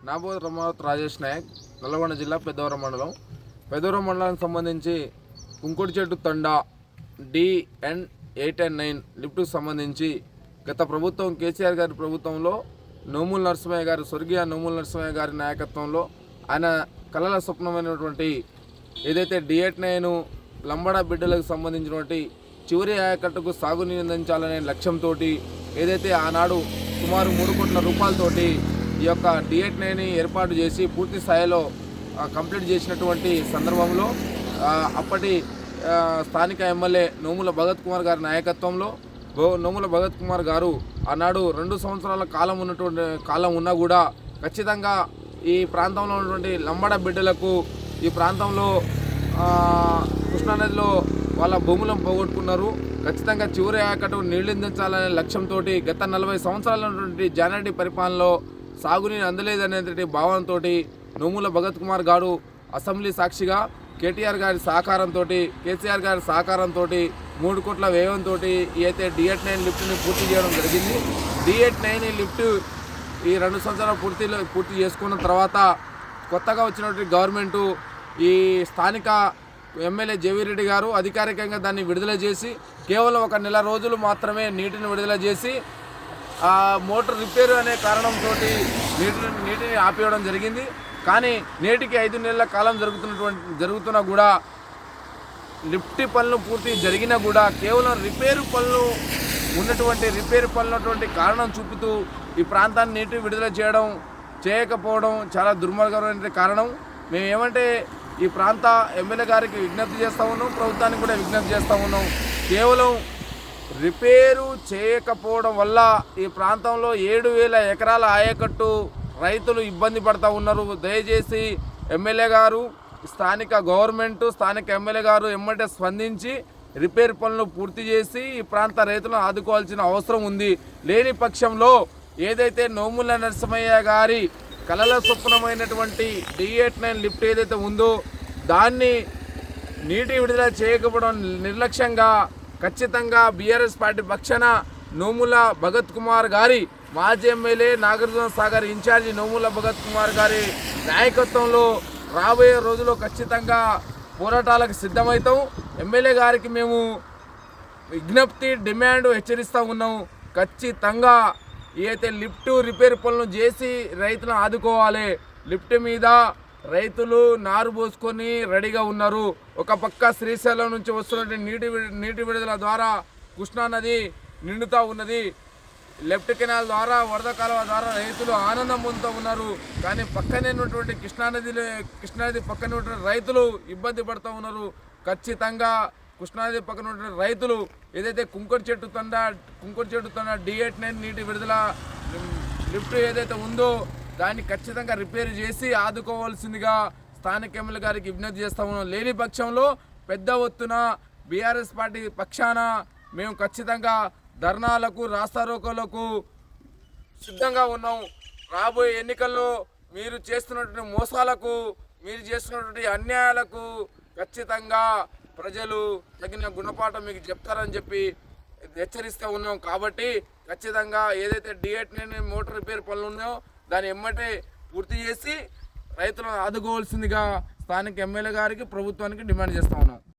నాబోద్ రమావత్ రాజేష్ నాయక్, నల్లగొండ జిల్లా పెద్దవరం మండలం. పెద్దవరం మండలానికి సంబంధించి కుంకుడుచెట్టు తండా DN 8 and 9 లిఫ్ట్కు సంబంధించి గత ప్రభుత్వం కేసీఆర్ గారి ప్రభుత్వంలో నోముల నరసింహయ్య గారు, స్వర్గీయ నోముల నరసింహయ్య గారి నాయకత్వంలో ఆయన కళల స్వప్నమైనటువంటి ఏదైతే D8 9 లంబడ బిడ్డలకు సంబంధించినటువంటి చివరి ఆయకట్టుకు సాగునీరు అందించాలనే లక్ష్యంతో ఏదైతే ఆనాడు సుమారు 3 కోట్ల రూపాయలతోటి ఈ యొక్క D8 9 ఏర్పాటు చేసి పూర్తి స్థాయిలో కంప్లీట్ చేసినటువంటి సందర్భంలో అప్పటి స్థానిక ఎమ్మెల్యే నోముల భగత్ కుమార్ గారి నాయకత్వంలో నోముల భగత్ కుమార్ గారు ఆనాడు 2 సంవత్సరాల కాలం ఉన్నా కూడా ఖచ్చితంగా ఈ ప్రాంతంలో ఉన్నటువంటి లంబడ బిడ్డలకు ఈ ప్రాంతంలో కృష్ణానదిలో వాళ్ళ భూములను పోగొట్టుకున్నారు. ఖచ్చితంగా చివరి ఆయకట్టు నీళ్ళందించాలనే లక్ష్యంతో గత 40 సంవత్సరాల ఉన్నటువంటి జానారెడ్డి పరిపాలనలో సాగునీరు అందలేదనేటువంటి భావనతో నోముల భగత్ కుమార్ గారు అసెంబ్లీ సాక్షిగా కేటీఆర్ గారి సహకారంతో, కేసీఆర్ గారి సహకారంతో 3 కోట్ల వ్యయంతో అయితే D8 9 లిఫ్ట్ని పూర్తి చేయడం జరిగింది. D8 9 లిఫ్ట్ ఈ 2 సంవత్సరాలు పూర్తి చేసుకున్న తర్వాత కొత్తగా వచ్చినటువంటి గవర్నమెంటు ఈ స్థానిక ఎమ్మెల్యే జేవీరెడ్డి గారు అధికారికంగా దాన్ని విడుదల చేసి కేవలం 1 నెల రోజులు మాత్రమే నీటిని విడుదల చేసి మోటార్ రిపేర్ అనే కారణంతో నీటిని ఆపేయడం జరిగింది. కానీ నేటికి 5 నెలల కాలం జరుగుతున్నా కూడా లిఫ్ట్ పనులు పూర్తి జరిగినా కూడా కేవలం రిపేర్ పనులు ఉన్నటువంటి కారణం చూపుతూ ఈ ప్రాంతాన్ని నీటి విడుదల చేయకపోవడం చాలా దుర్మార్గమైన కారణం. మేము ఏమంటే ఈ ప్రాంత ఎమ్మెల్యే గారికి విజ్ఞప్తి చేస్తూ ఉన్నాం, ప్రభుత్వానికి కూడా విజ్ఞప్తి చేస్తూ ఉన్నాం. కేవలం రిపేరు చేయకపోవడం వల్ల ఈ ప్రాంతంలో 7,000 ఎకరాల ఆయకట్టు రైతులు ఇబ్బంది పడుతూ ఉన్నారు. దయచేసి ఎమ్మెల్యే గారు, స్థానిక గవర్నమెంటు, స్థానిక ఎమ్మెల్యే గారు ఎమ్మటే స్పందించి రిపేర్ పనులు పూర్తి చేసి ఈ ప్రాంత రైతులను ఆదుకోవాల్సిన అవసరం ఉంది. లేని పక్షంలో ఏదైతే నోముల నరసింహయ్య గారి కళల స్వప్నమైనటువంటి D8 9 లిఫ్ట్ ఏదైతే ఉందో దాన్ని నీటి విడుదల చేయకపోవడం నిర్లక్ష్యంగా ఖచ్చితంగా బీఆర్ఎస్ పార్టీ పక్షాన నోముల భగత్ కుమార్ గారి మాజీ ఎమ్మెల్యే నాగార్జున సాగర్ ఇన్ఛార్జి నోముల భగత్ కుమార్ గారి నాయకత్వంలో రాబోయే రోజుల్లో ఖచ్చితంగా పోరాటాలకు సిద్ధమవుతాం. ఎమ్మెల్యే గారికి మేము విజ్ఞప్తి, డిమాండ్ హెచ్చరిస్తూ ఉన్నాం. ఖచ్చితంగా ఏదైతే లిఫ్ట్ రిపేర్ పనులు చేసి రైతులను ఆదుకోవాలి. లిఫ్ట్ మీద రైతులు నారు పోసుకొని రెడీగా ఉన్నారు. ఒక పక్క శ్రీశైలం నుంచి వస్తున్నటువంటి నీటి విడుదల ద్వారా కృష్ణానది నిండుతూ ఉన్నది. లెఫ్ట్ కెనాల్ ద్వారా, వరద కాలువ ద్వారా రైతులు ఆనందం పొందుతూ ఉన్నారు. కానీ పక్కనే ఉన్నటువంటి కృష్ణానది పక్కన ఉన్నటువంటి రైతులు ఇబ్బంది పడుతూ ఉన్నారు. ఖచ్చితంగా కృష్ణానది పక్కన ఉన్నటువంటి రైతులు ఏదైతే కుంకుడుచెట్టు తండా D8 9 నీటి విడుదల లిఫ్ట్ ఏదైతే ఉందో దాన్ని ఖచ్చితంగా రిపేర్ చేసి ఆదుకోవాల్సిందిగా స్థానిక ఎమ్మెల్యే గారికి విజ్ఞప్తి చేస్తా ఉన్నాం. లేని పక్షంలో పెద్ద ఎత్తున బీఆర్ఎస్ పార్టీ పక్షాన మేము ఖచ్చితంగా ధర్నాలకు, రాస్తారోకోలకు సిద్ధంగా ఉన్నాం. రాబోయే ఎన్నికల్లో మీరు చేస్తున్నటువంటి మోసాలకు, మీరు చేస్తున్నటువంటి అన్యాయాలకు ఖచ్చితంగా ప్రజలు తగిన గుణపాఠం మీకు చెప్తారని చెప్పి హెచ్చరిస్తూ ఉన్నాం. కాబట్టి ఖచ్చితంగా ఏదైతే D8 9 మోటార్ రిపేర్ పనులు ఉన్నాయో దాన్ని ఎమ్మటే పూర్తి చేసి రైతులను ఆదుకోవాల్సిందిగా స్థానిక ఎమ్మెల్యే గారికి, ప్రభుత్వానికి డిమాండ్ చేస్తూ ఉన్నాం.